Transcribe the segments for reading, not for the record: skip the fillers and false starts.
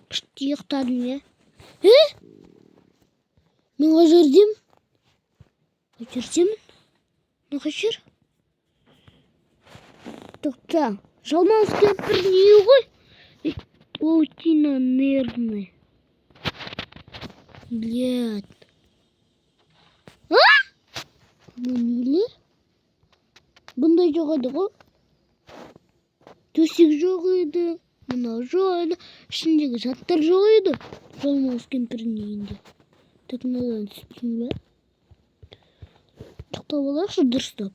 Күшті ұйықтадым я. Мен қажырдым. Қажырдымын. Ne kaçır? Doktor. Жалмауыз кемпір не ғой? Паутина нервная. Блядь. Бұл нелер? Бұндай жоқ еді ғой. Төсек жоқ еді. Мынау жоқ еді. Ішіндегі заттар жоқ еді. Жалмауыз кемпірдің үйінде. Так надан түстің бе? Тоқтап алайықшы дұрыстап.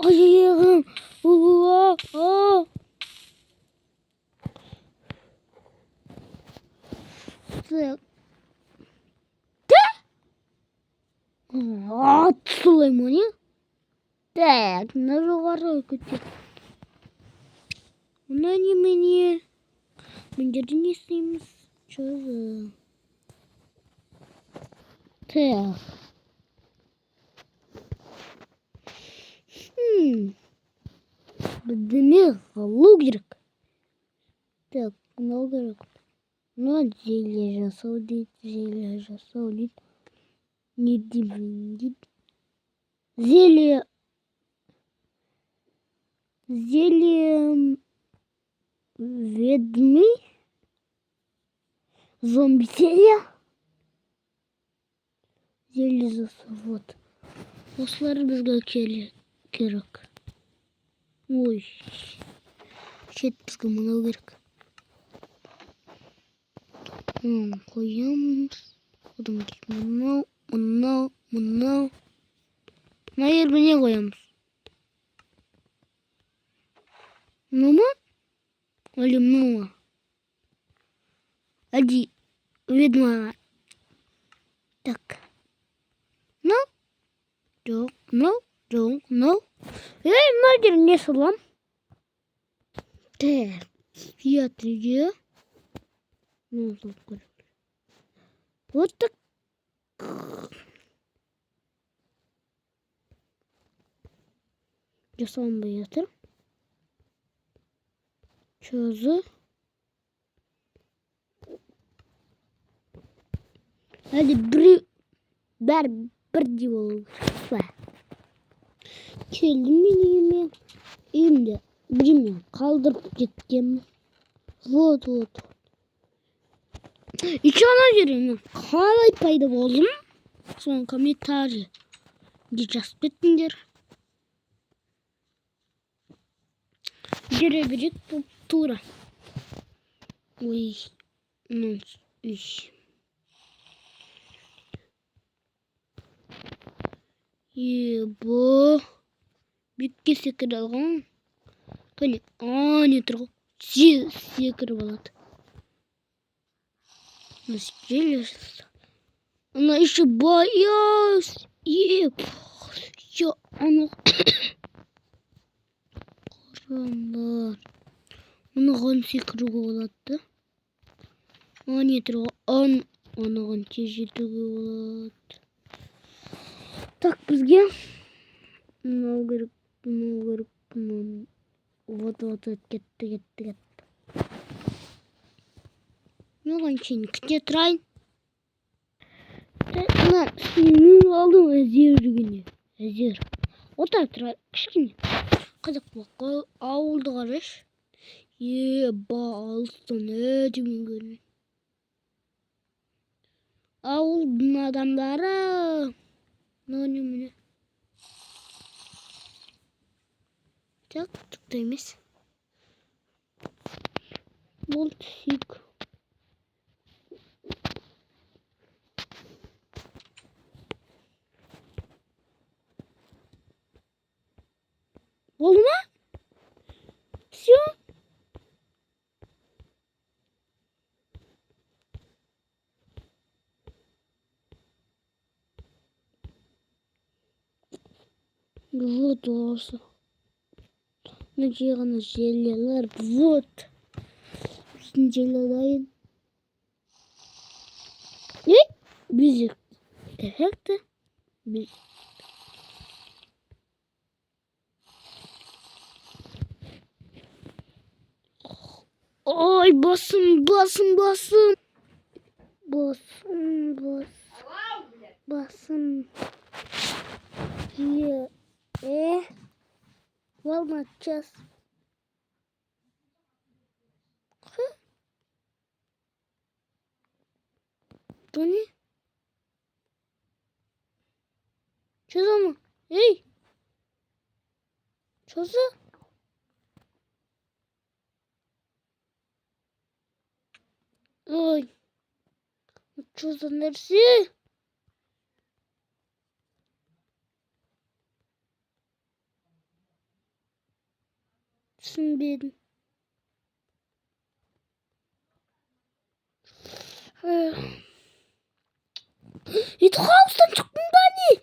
Аяғым. Так. Солай ма не? Так, мына жоғары көтер. Мына немене? Мына жерде не істейміз? Чозы. Так. Бірдеме қалу керек. Так, мынау керек. Мына зелье жасау дейді. Не деймін дейді. Зелье ведьмы. Зомби зелье. Зелье жасау. Вот. Осылар бізге керек. Ой. Шет бізге мынау керек. Қоямыз. Одан кейін мынау. Мына жерге не қоямыз? Мынау ма? Әлі мынау ма? Әлде ведьмаға. Так. Мынау? Жоқ, мынау. Мына жерге не салам? Так. Пиятриге. Вот так. Жасалынбай жатыр. Чозы. Әлде бәрі бірдей болу керек. Келдім мен үйіме. Үйімде біреумен қалдырып кеткенмін. Вот. Еще ана жеріне қалай пайда болдым? Соны комментарий жазып кетіңдер. Жүре берек болып тура. Ой. Ебо. Бетке секіріп алған. Қане, не тұрғы? Секіріп алады. Она еще боялась. Все, она... Қарамдар. Оныған секіруге болады. Не тұрғы? Оныған тез жетуге болады. Так, бізге мынау керек. Вот, кетті. Оған шейін күте тұрайын. Мына мен алдым әзер жүргенде. Әзер. Отар тұрайын. Кішкене. Қызық болаққа ауылды қараш. Алыстан өтімен көрінеді. Ауылдың адамдары. Міне. Так, тұқта емес. Бұл түсік. Болды ма? Все. Вот осы. Мына жеріне желілер. Вот. Біздің желі дайын. Ne? Müzik efekti. Ay basın. Basın. Here. Walnut chest. Bu ne? Çöz ama. Hey. Çöz. Ay. Çöz neresi? Şimdi. It House'dan çıktım Dani.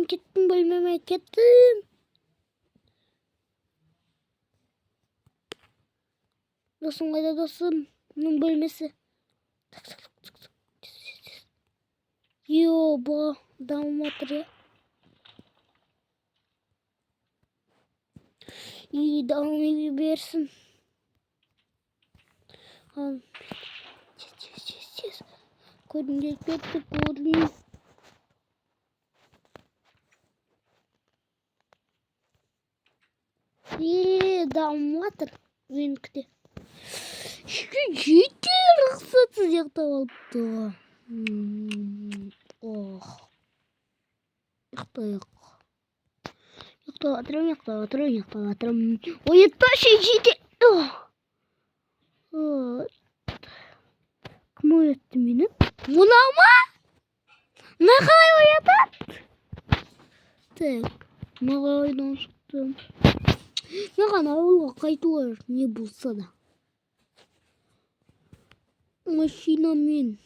Gittim bölmeme gittim. Dostum kayda dostum. Bunun bölmesi. Yo bu down water ya. İyi down edebilirsin. Al. Yes. Koordinat kötü koordinat. İyi down water. Winkti. Ciddi ruhsatsız yakta oldu. Oh. Yakta. Yakta. O yeter şey ciddi. Oh. Kim öğretti beni? Bunu ama ne kadar öğretti? Tek. Ne kadar oynamıştım. Ne kadar oğlum kaydı var. Niye bulsa da. Maşina min.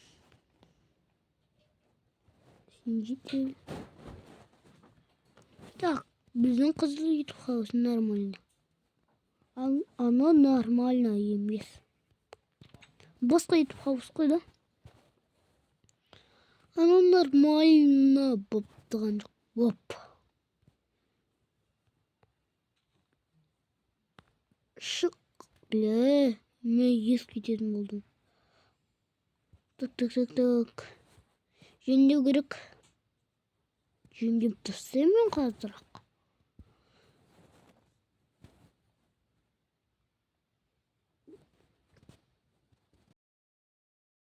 Şimdi. Так, bizim kızıl YouTube house нормально. Оно нормально емес. Басқа YouTube house да? Оно нормально болып тұрған жоқ. Оп. Шық. Бля, мен ес кететін болдым. Так. Жөндеу керек. Жөндеп тастаймын мен қазір.